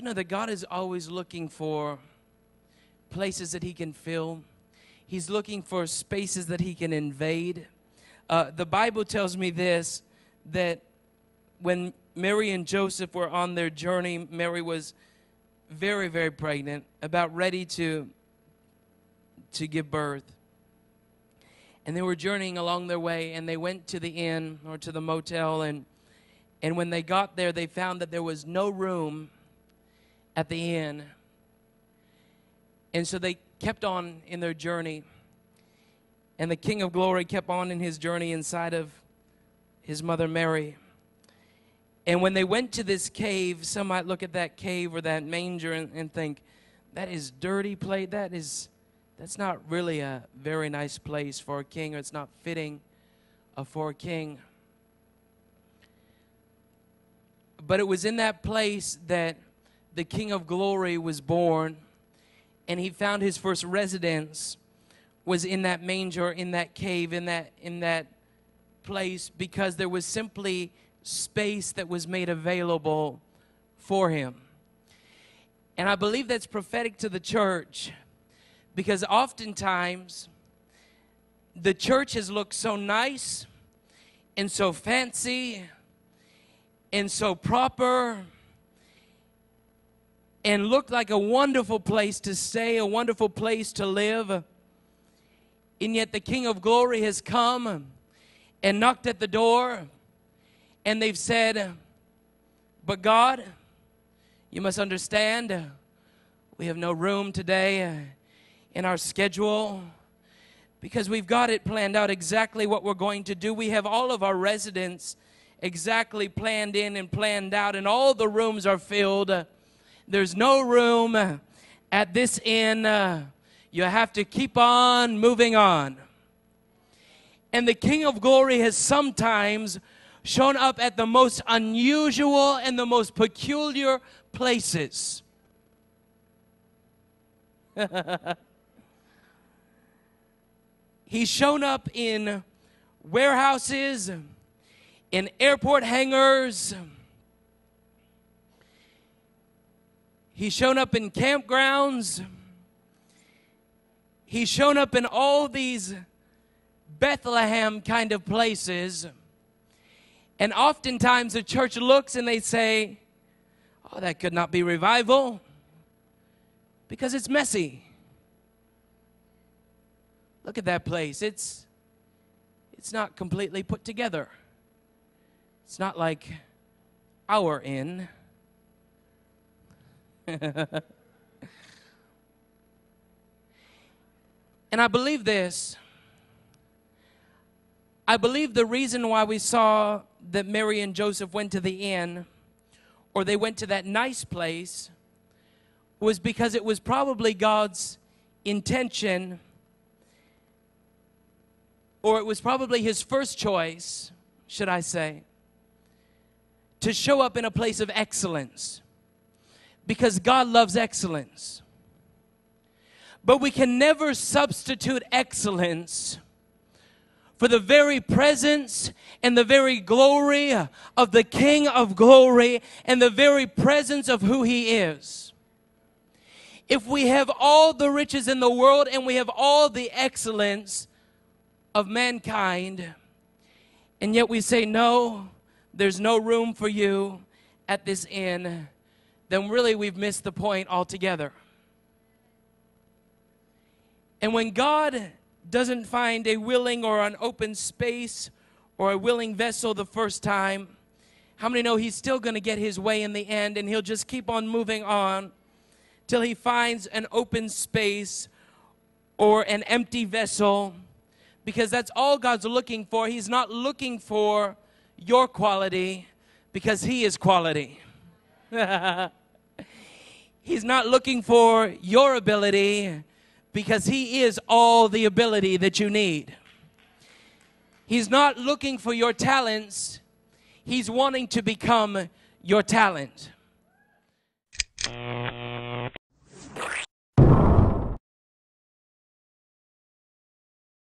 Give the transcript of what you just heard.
you know that God is always looking for places that He can fill? He's looking for spaces that He can invade. The Bible tells me this, that when Mary and Joseph were on their journey, Mary was very, very pregnant, about ready to give birth. And they were journeying along their way, and they went to the inn or to the motel, and when they got there, they found that there was no room at the inn. And so they kept on in their journey, and the King of Glory kept on in His journey inside of His mother Mary. And when they went to this cave, some might look at that cave or that manger and think, that is dirty place. That's not really a very nice place for a king, or it's not fitting for a king. But it was in that place that the King of Glory was born, and He found His first residence was in that manger, in that cave, in that place, because there was simply space that was made available for Him. And I believe that's prophetic to the church, because oftentimes the church has looked so nice and so fancy and so proper and looked like a wonderful place to stay, a wonderful place to live. And yet the King of Glory has come and knocked at the door, and they've said, but God, you must understand, we have no room today in our schedule, because we've got it planned out exactly what we're going to do. We have all of our residents exactly planned in and planned out, and all the rooms are filled. There's no room at this inn. You have to keep on moving on. And the King of Glory has sometimes shown up at the most unusual and the most peculiar places. He's shown up in warehouses, in airport hangars. He's shown up in campgrounds. He's shown up in all these Bethlehem kind of places. And oftentimes the church looks and they say, oh, that could not be revival, because it's messy. Look at that place. It's not completely put together. It's not like our inn. And I believe this. I believe the reason why we saw that Mary and Joseph went to the inn, or they went to that nice place, was because it was probably God's intention, or it was probably His first choice, should I say, to show up in a place of excellence, because God loves excellence. But we can never substitute excellence for the very presence and the very glory of the King of Glory and the very presence of who He is. If we have all the riches in the world and we have all the excellence of mankind, and yet we say, no, there's no room for you at this inn, then really we've missed the point altogether. And when God doesn't find a willing or an open space or a willing vessel the first time, how many know He's still going to get His way in the end, and He'll just keep on moving on till He finds an open space or an empty vessel, because that's all God's looking for. He's not looking for your quality, because He is quality. He's not looking for your ability, because He is all the ability that you need. He's not looking for your talents. He's wanting to become your talent.